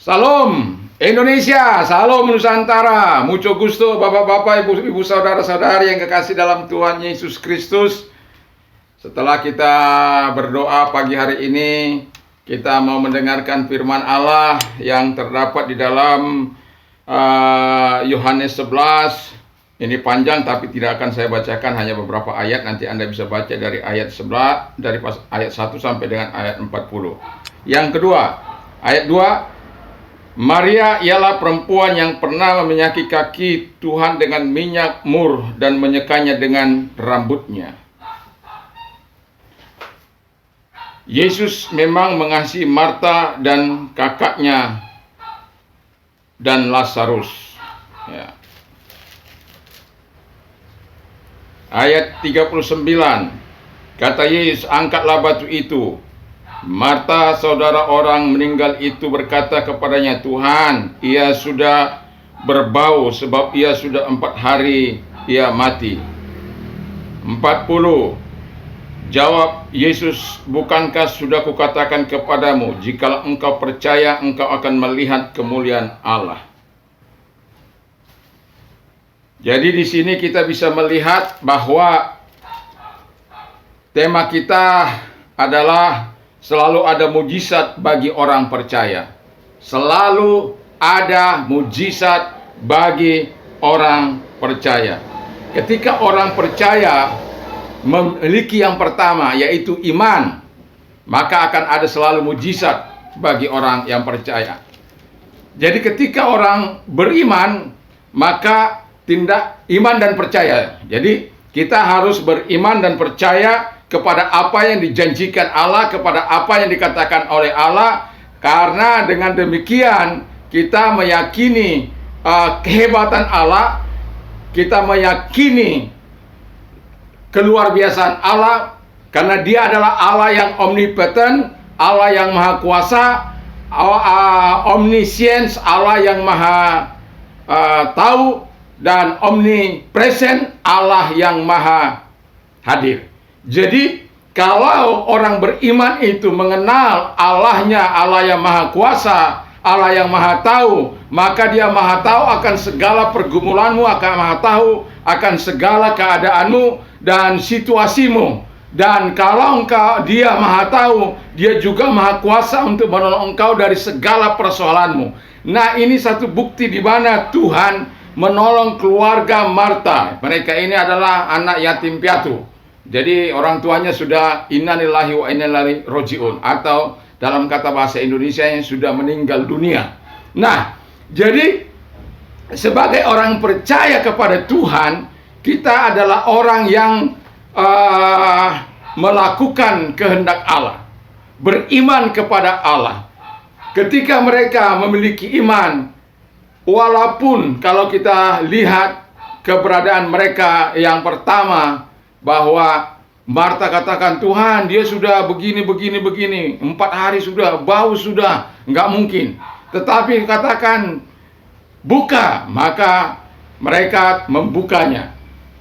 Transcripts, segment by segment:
Salam Indonesia, salam Nusantara, mucho gusto bapak-bapak, ibu-ibu, saudara-saudari yang kekasih dalam Tuhan Yesus Kristus. Setelah kita berdoa pagi hari ini, kita mau mendengarkan firman Allah yang terdapat di dalam Yohanes 11. Ini panjang tapi tidak akan saya bacakan, hanya beberapa ayat. Nanti Anda bisa baca dari ayat 11, dari ayat 1 sampai dengan ayat 40. Yang kedua, ayat 2. Maria ialah perempuan yang pernah meminyaki kaki Tuhan dengan minyak mur dan menyekanya dengan rambutnya. Yesus memang mengasihi Marta dan kakaknya dan Lazarus. Ya. Ayat 39. Kata Yesus, angkatlah batu itu. Marta, saudara orang meninggal itu, berkata kepadanya, Tuhan, ia sudah berbau sebab ia sudah 4 hari ia mati. 40. Jawab Yesus, bukankah sudah kukatakan kepadamu, jikalau engkau percaya, engkau akan melihat kemuliaan Allah. Jadi di sini kita bisa melihat bahwa tema kita adalah selalu ada mujizat bagi orang percaya. Selalu ada mujizat bagi orang percaya. Ketika orang percaya memiliki yang pertama, yaitu iman, maka akan ada selalu mujizat bagi orang yang percaya. Jadi ketika orang beriman, maka tindak iman dan percaya. Jadi kita harus beriman dan percaya kepada apa yang dijanjikan Allah, kepada apa yang dikatakan oleh Allah. Karena dengan demikian kita meyakini kehebatan Allah, kita meyakini keluar biasaan Allah, karena Dia adalah Allah yang omnipotent, Allah yang maha kuasa, omniscience, Allah yang maha tahu, dan omnipresent, Allah yang maha hadir. Jadi kalau orang beriman itu mengenal Allahnya, Allah yang maha kuasa, Allah yang maha tahu, maka dia maha tahu akan segala pergumulanmu, akan maha tahu akan segala keadaanmu dan situasimu. Dan kalau dia maha tahu, dia juga maha kuasa untuk menolong engkau dari segala persoalanmu. Nah, ini satu bukti di mana Tuhan menolong keluarga Marta. Mereka ini adalah anak yatim piatu. Jadi orang tuanya sudah innalillahi wa inna ilaihi rajiun, atau dalam kata bahasa Indonesia yang sudah meninggal dunia. Nah, jadi sebagai orang percaya kepada Tuhan, kita adalah orang yang melakukan kehendak Allah, beriman kepada Allah. Ketika mereka memiliki iman, walaupun kalau kita lihat keberadaan mereka yang pertama, bahwa Marta katakan, Tuhan, dia sudah begini, 4 hari sudah, bau sudah, nggak mungkin. Tetapi katakan, buka, maka mereka membukanya.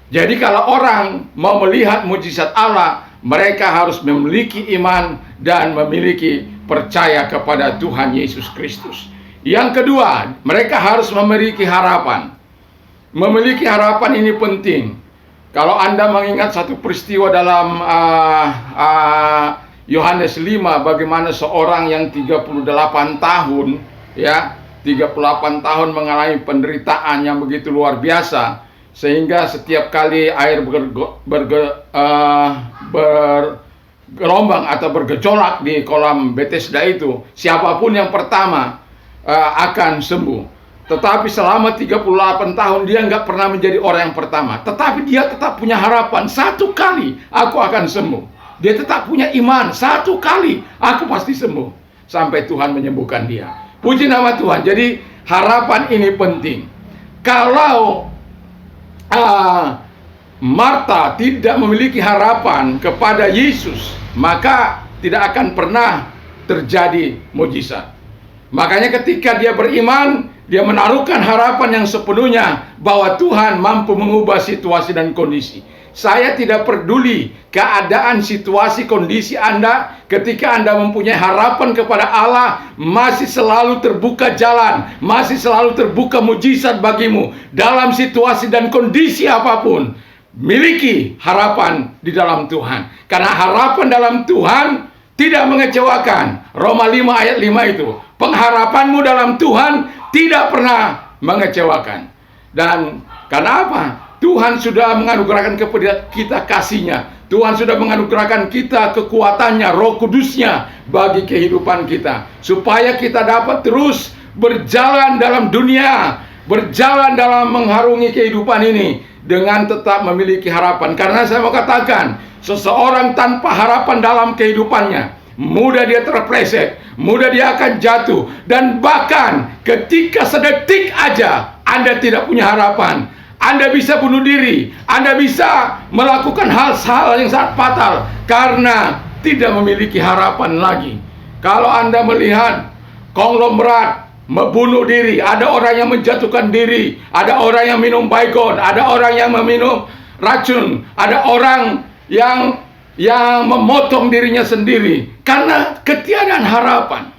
Jadi kalau orang mau melihat mujizat Allah, mereka harus memiliki iman dan memiliki percaya kepada Tuhan Yesus Kristus. Yang kedua, mereka harus memiliki harapan. Memiliki harapan ini penting. Kalau Anda mengingat satu peristiwa dalam Yohanes 5, bagaimana seorang yang 38 tahun, ya, 38 tahun mengalami penderitaan yang begitu luar biasa, sehingga setiap kali air bergelombang atau bergejolak di kolam Bethesda itu, siapapun yang pertama akan sembuh. Tetapi selama 38 tahun dia nggak pernah menjadi orang yang pertama. Tetapi dia tetap punya harapan, satu kali aku akan sembuh. Dia tetap punya iman, satu kali aku pasti sembuh. Sampai Tuhan menyembuhkan dia. Puji nama Tuhan. Jadi harapan ini penting. Kalau Marta tidak memiliki harapan kepada Yesus, maka tidak akan pernah terjadi mujizat. Makanya ketika dia beriman, dia menaruhkan harapan yang sepenuhnya bahwa Tuhan mampu mengubah situasi dan kondisi. Saya tidak peduli keadaan, situasi, kondisi Anda. Ketika Anda mempunyai harapan kepada Allah, masih selalu terbuka jalan, masih selalu terbuka mujizat bagimu dalam situasi dan kondisi apapun. Miliki harapan di dalam Tuhan, karena harapan dalam Tuhan tidak mengecewakan. Roma 5 ayat 5 itu, pengharapanmu dalam Tuhan tidak pernah mengecewakan. Dan karena apa? Tuhan sudah menganugerahkan kepada kita kasih-Nya. Tuhan sudah menganugerahkan kita kekuatannya, Roh Kudus-Nya bagi kehidupan kita, supaya kita dapat terus berjalan dalam dunia, berjalan dalam mengharungi kehidupan ini dengan tetap memiliki harapan. Karena saya mau katakan, seseorang tanpa harapan dalam kehidupannya, mudah dia terpleset, mudah dia akan jatuh. Dan bahkan ketika sedetik aja Anda tidak punya harapan, Anda bisa bunuh diri, Anda bisa melakukan hal-hal yang sangat fatal karena tidak memiliki harapan lagi. Kalau Anda melihat konglomerat membunuh diri, ada orang yang menjatuhkan diri, ada orang yang minum baygon, ada orang yang meminum racun, ada orang yang memotong dirinya sendiri karena ketiadaan harapan.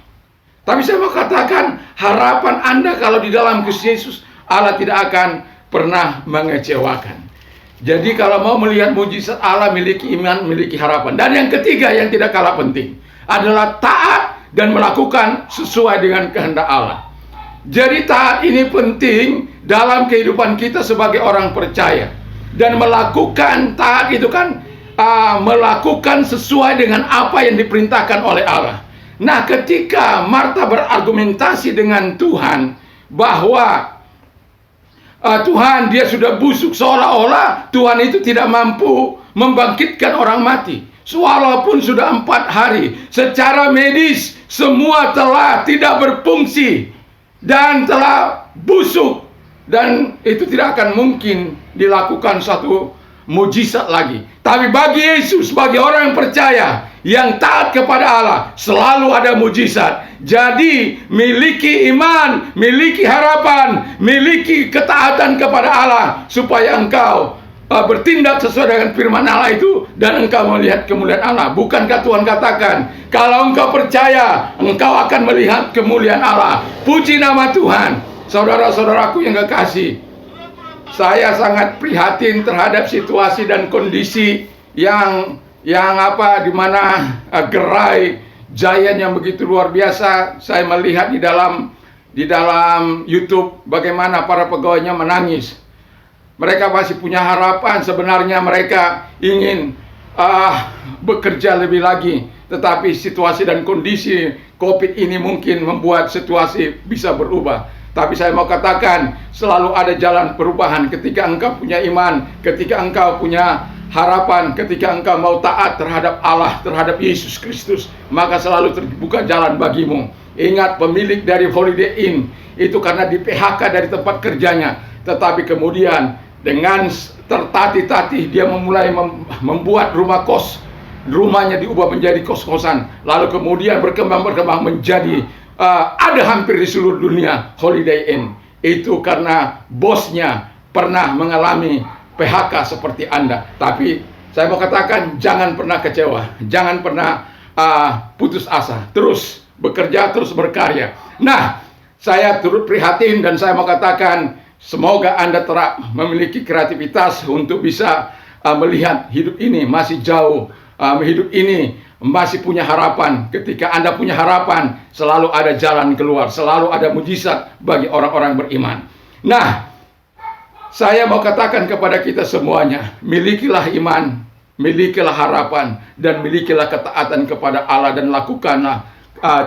Tapi saya mau katakan, harapan Anda kalau di dalam Kristus Yesus, Allah tidak akan pernah mengecewakan. Jadi kalau mau melihat mujizat Allah, miliki iman, miliki harapan. Dan yang ketiga yang tidak kalah penting adalah taat dan melakukan sesuai dengan kehendak Allah. Jadi taat ini penting dalam kehidupan kita sebagai orang percaya. Dan melakukan taat itu kan melakukan sesuai dengan apa yang diperintahkan oleh Allah. Nah, ketika Marta berargumentasi dengan Tuhan bahwa Tuhan, dia sudah busuk, seolah-olah Tuhan itu tidak mampu membangkitkan orang mati. Walaupun sudah 4 hari, secara medis semua telah tidak berfungsi dan telah busuk, dan itu tidak akan mungkin dilakukan satu mujizat lagi. Tapi bagi Yesus, bagi orang yang percaya, yang taat kepada Allah, selalu ada mujizat. Jadi miliki iman, miliki harapan, miliki ketaatan kepada Allah, supaya engkau bertindak sesuai dengan firman Allah itu, dan engkau melihat kemuliaan Allah. Bukankah Tuhan katakan, kalau engkau percaya, engkau akan melihat kemuliaan Allah. Puji nama Tuhan. Saudara-saudaraku yang kekasih, saya sangat prihatin terhadap situasi dan kondisi yang di mana gerai Giant yang begitu luar biasa. Saya melihat di dalam YouTube bagaimana para pegawainya menangis. Mereka masih punya harapan, sebenarnya mereka ingin bekerja lebih lagi, tetapi situasi dan kondisi COVID ini mungkin membuat situasi bisa berubah. Tapi saya mau katakan, selalu ada jalan perubahan ketika engkau punya iman, ketika engkau punya harapan, ketika engkau mau taat terhadap Allah, terhadap Yesus Kristus, maka selalu terbuka jalan bagimu. Ingat, pemilik dari Holiday Inn itu karena di PHK dari tempat kerjanya, tetapi kemudian dengan tertatih-tatih dia memulai membuat rumah kos. Rumahnya diubah menjadi kos-kosan, lalu kemudian berkembang menjadi ada hampir di seluruh dunia Holiday Inn. Itu karena bosnya pernah mengalami PHK seperti Anda. Tapi saya mau katakan, jangan pernah kecewa, jangan pernah putus asa, terus bekerja, terus berkarya. Nah, saya turut prihatin dan saya mau katakan, semoga Anda terus memiliki kreativitas untuk bisa melihat hidup ini masih jauh, hidup ini masih punya harapan. Ketika Anda punya harapan, selalu ada jalan keluar, selalu ada mujizat bagi orang-orang beriman. Nah, saya mau katakan kepada kita semuanya, milikilah iman, milikilah harapan, dan milikilah ketaatan kepada Allah, dan lakukanlah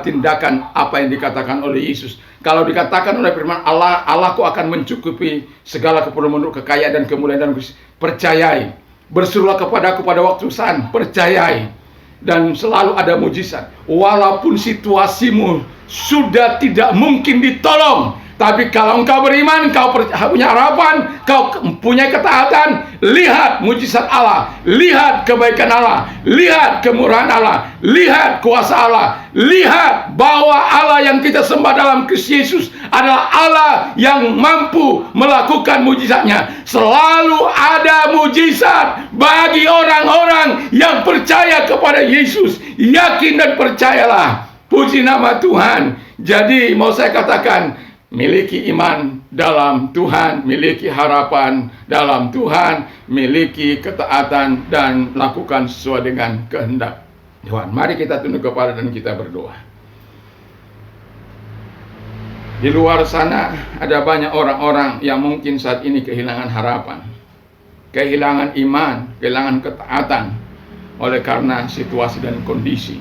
tindakan apa yang dikatakan oleh Yesus. Kalau dikatakan oleh firman Allah, Allahku akan mencukupi segala keperluan menurut kekayaan dan kemuliaan dan percayai. Berserulah kepadaku pada waktu san, percayai. Dan selalu ada mujizat. Walaupun situasimu sudah tidak mungkin ditolong, tapi kalau engkau beriman, engkau punya harapan, kau punya ketaatan, lihat mujizat Allah, lihat kebaikan Allah, lihat kemurahan Allah, lihat kuasa Allah, lihat bahwa Allah yang kita sembah dalam Kristus Yesus adalah Allah yang mampu melakukan mujizatnya. Selalu ada mujizat bagi orang-orang yang percaya kepada Yesus. Yakin dan percayalah. Puji nama Tuhan. Jadi mau saya katakan, miliki iman dalam Tuhan, miliki harapan dalam Tuhan, miliki ketaatan dan lakukan sesuai dengan kehendak Tuhan. Mari kita tunduk kepala dan kita berdoa. Di luar sana ada banyak orang-orang yang mungkin saat ini kehilangan harapan, kehilangan iman, kehilangan ketaatan oleh karena situasi dan kondisi.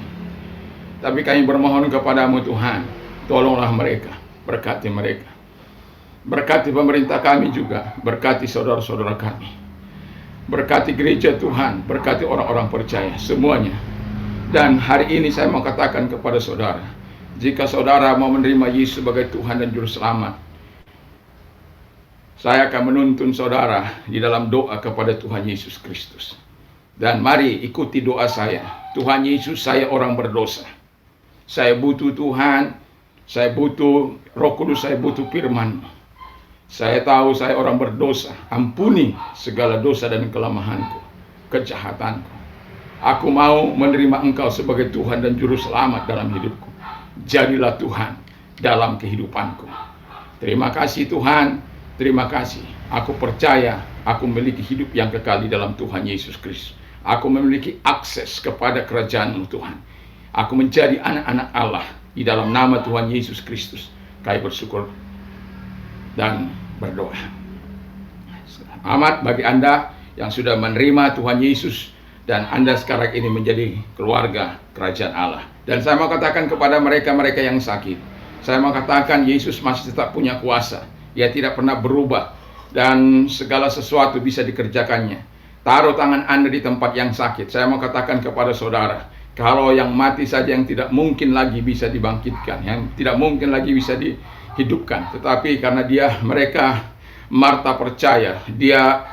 Tapi kami bermohon kepadamu Tuhan, tolonglah mereka, berkati mereka. Berkati pemerintah kami juga, berkati saudara-saudara kami. Berkati gereja Tuhan, berkati orang-orang percaya, semuanya. Dan hari ini saya mau katakan kepada saudara, jika saudara mau menerima Yesus sebagai Tuhan dan Juru Selamat, saya akan menuntun saudara di dalam doa kepada Tuhan Yesus Kristus. Dan mari ikuti doa saya. Tuhan Yesus, saya orang berdosa. Saya butuh Tuhan, saya butuh Roh Kudus, saya butuh firman. Saya tahu saya orang berdosa. Ampuni segala dosa dan kelemahanku, kejahatanku. Aku mau menerima Engkau sebagai Tuhan dan Juru Selamat dalam hidupku. Jadilah Tuhan dalam kehidupanku. Terima kasih Tuhan, terima kasih. Aku percaya aku memiliki hidup yang kekal di dalam Tuhan Yesus Kristus. Aku memiliki akses kepada kerajaan-Mu Tuhan. Aku menjadi anak-anak Allah di dalam nama Tuhan Yesus Kristus. Kami bersyukur dan berdoa. Selamat bagi Anda yang sudah menerima Tuhan Yesus dan Anda sekarang ini menjadi keluarga kerajaan Allah. Dan saya mau katakan kepada mereka-mereka yang sakit, saya mau katakan Yesus masih tetap punya kuasa. Dia tidak pernah berubah dan segala sesuatu bisa dikerjakannya. Taruh tangan Anda di tempat yang sakit. Saya mau katakan kepada saudara, kalau yang mati saja yang tidak mungkin lagi bisa dibangkitkan, yang tidak mungkin lagi bisa dihidupkan. Tetapi karena mereka Marta percaya, dia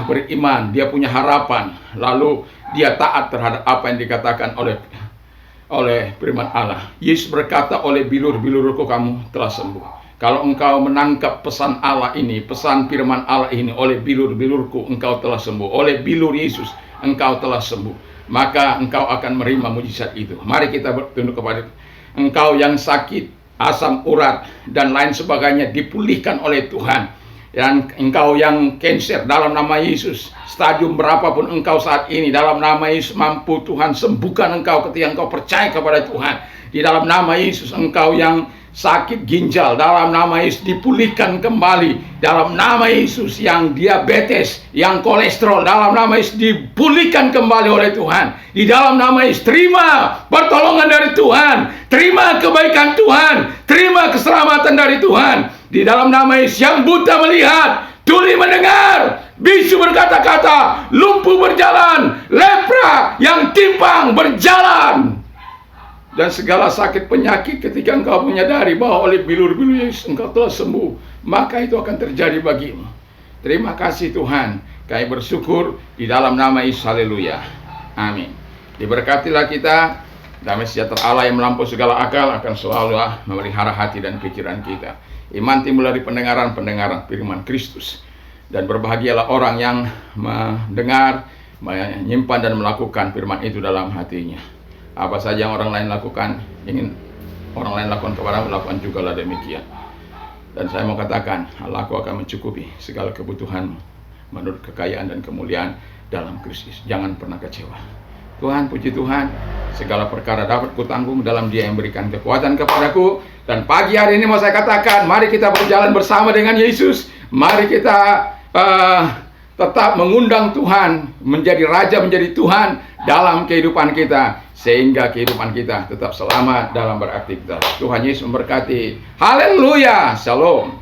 beriman, dia punya harapan, lalu dia taat terhadap apa yang dikatakan oleh firman Allah. Yesus berkata, oleh bilur-bilurku kamu telah sembuh. Kalau engkau menangkap pesan Allah ini, pesan firman Allah ini, oleh bilur-bilurku engkau telah sembuh, oleh bilur Yesus engkau telah sembuh, maka engkau akan menerima mujizat itu. Mari kita bertunduk kepada engkau yang sakit, asam urat dan lain sebagainya dipulihkan oleh Tuhan. Dan engkau yang cancer, dalam nama Yesus, stadium berapapun engkau saat ini, dalam nama Yesus mampu Tuhan sembuhkan engkau ketika engkau percaya kepada Tuhan. Di dalam nama Yesus, engkau yang sakit ginjal, dalam nama Yesus dipulihkan kembali. Dalam nama Yesus, yang diabetes, yang kolesterol, dalam nama Yesus dipulihkan kembali oleh Tuhan. Di dalam nama Yesus, terima pertolongan dari Tuhan, terima kebaikan Tuhan, terima keselamatan dari Tuhan. Di dalam nama Yesus, yang buta melihat, tuli mendengar, bisu berkata-kata, lumpuh berjalan, lepra yang timpang berjalan. Dan segala sakit penyakit ketika engkau menyadari bahwa oleh bilur-bilur Yesus engkau telah sembuh, maka itu akan terjadi bagimu. Terima kasih Tuhan. Kami bersyukur di dalam nama Yesus. Haleluya. Amin. Diberkatilah kita. Damai sejahtera Allah yang melampaui segala akal akan selalu memelihara hati dan pikiran kita. Iman timbul dari pendengaran firman Kristus. Dan berbahagialah orang yang mendengar, menyimpan dan melakukan firman itu dalam hatinya. Apa saja yang orang lain lakukan, ingin orang lain lakukan kepadamu, lakukan jugalah demikian. Dan saya mau katakan, Allahku akan mencukupi segala kebutuhanmu menurut kekayaan dan kemuliaan dalam Kristus. Jangan pernah kecewa. Tuhan, puji Tuhan, segala perkara dapat kutanggung dalam Dia yang berikan kekuatan kepadaku. Dan pagi hari ini mau saya katakan, mari kita berjalan bersama dengan Yesus. Mari kita tetap mengundang Tuhan menjadi Raja, menjadi Tuhan dalam kehidupan kita, sehingga kehidupan kita tetap selamat dalam beraktivitas. Tuhan Yesus memberkati. Haleluya. Shalom.